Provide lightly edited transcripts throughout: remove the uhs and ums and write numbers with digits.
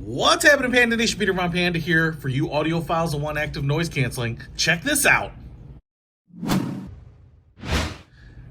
What's happening, Panda Nation? Peter Von Panda here for you audiophiles and want active noise canceling. Check this out.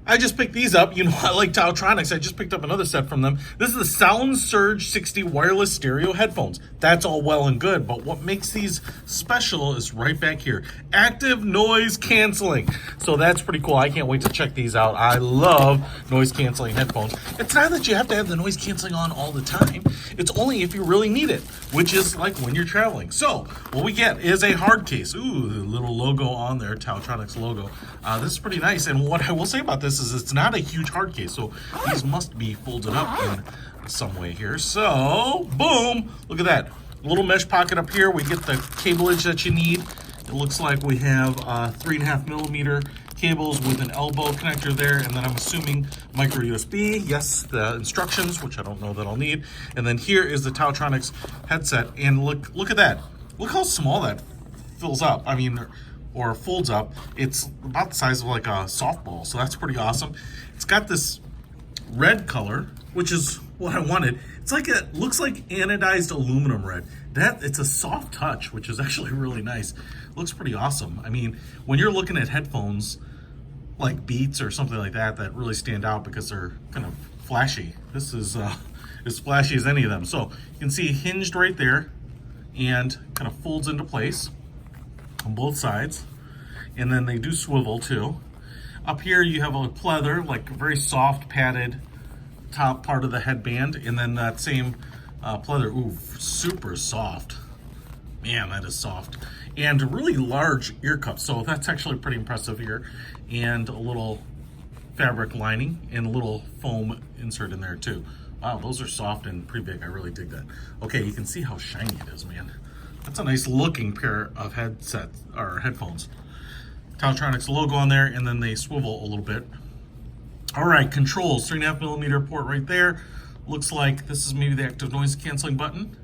I just picked these up. You know, I like TaoTronics. I just picked up another set from them. This is the SoundSurge 60 wireless stereo headphones. That's all well and good, but what makes these special is right back here. Active noise canceling. So that's pretty cool. I can't wait to check these out. I love noise canceling headphones. It's not that you have to have the noise canceling on all the time. It's only if you really need it, which is like when you're traveling. So what we get is a hard case. Ooh, the little logo on there, TaoTronics logo. This is pretty nice. And what I will say about this is it's not a huge hard case, so these must be folded up in some way here. So boom, look at that little mesh pocket up here. We get the cableage that you need. It looks like we have 3.5 millimeter cables with an elbow connector there, and then I'm assuming micro USB. Yes, the instructions, which I don't know that I'll need. And then here is the TaoTronics headset, and look at that. Look how small that fills up. I mean, or folds up. It's about the size of like a softball, so that's pretty awesome. It's got this red color, which is what I wanted. It's like it looks like anodized aluminum red. It's a soft touch, which is actually really nice. Looks pretty awesome. I mean, when you're looking at headphones like Beats or something like that really stand out because they're kind of flashy. This is as flashy as any of them. So you can see hinged right there and kind of folds into place on both sides, and then they do swivel too. Up here you have a pleather, like a very soft padded top part of the headband, and then that same pleather, ooh, super soft. Man, that is soft. And a really large ear cup, so that's actually pretty impressive here. And a little fabric lining and a little foam insert in there too. Wow, those are soft and pretty big. I really dig that. Okay, you can see how shiny it is, man. That's a nice looking pair of headsets or headphones. TaoTronics logo on there, and then they swivel a little bit. All right, controls, 3.5 millimeter port right there. Looks like this is maybe the active noise canceling button.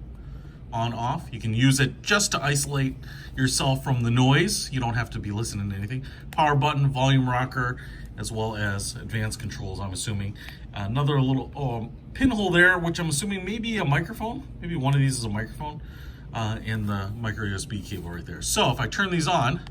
On, off. You can use it just to isolate yourself from the noise. You don't have to be listening to anything. Power button, volume rocker, as well as advanced controls, I'm assuming. Another little pinhole there, which I'm assuming maybe a microphone. Maybe one of these is a microphone. And the micro USB cable right there. So if I turn these on,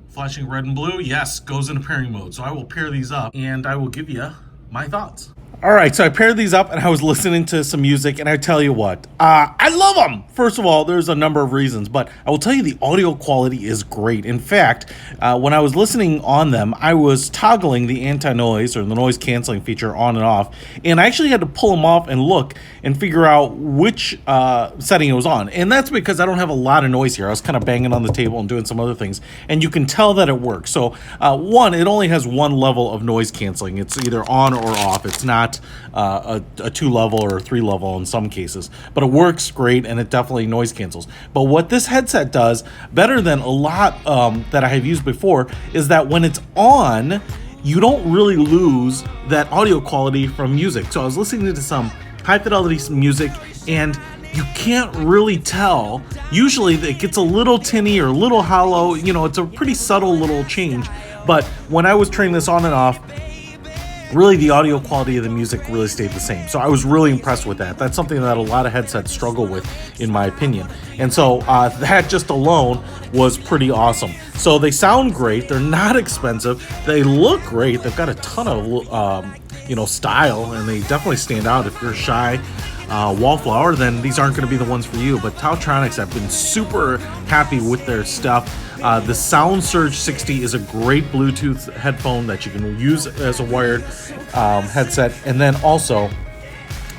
flashing red and blue, yes, goes into pairing mode. So I will pair these up and I will give you my thoughts. All right, so I paired these up and I was listening to some music, and I tell you what, I love them. First of all, there's a number of reasons, but I will tell you the audio quality is great. In fact, when I was listening on them, I was toggling the anti-noise or the noise canceling feature on and off, and I actually had to pull them off and look and figure out which setting it was on. And that's because I don't have a lot of noise here. I was kind of banging on the table and doing some other things, and you can tell that it works. So one, it only has one level of noise canceling. It's either on or off. It's not a 2-level or a 3-level in some cases, but it works great and it definitely noise cancels. But what this headset does better than a lot that I have used before is that when it's on, you don't really lose that audio quality from music. So I was listening to some high fidelity music and you can't really tell. Usually it gets a little tinny or a little hollow, you know, it's a pretty subtle little change. But when I was turning this on and off, really the audio quality of the music really stayed the same. So I was really impressed with that. That's something that a lot of headsets struggle with, in my opinion. And so that just alone was pretty awesome. So they sound great. They're not expensive. They look great. They've got a ton of style, and they definitely stand out. If you're a shy wallflower, then these aren't going to be the ones for you. But TaoTronics, I've been super happy with their stuff. The SoundSurge 60 is a great Bluetooth headphone that you can use as a wired headset. And then also,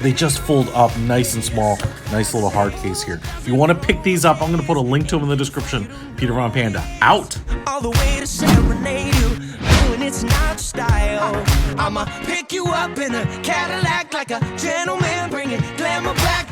they just fold up nice and small. Nice little hard case here. If you want to pick these up, I'm going to put a link to them in the description. Peter Von Panda, out. All the way to serenade you, when it's not style. I'ma pick you up in a Cadillac like a gentleman, bring it glamour back.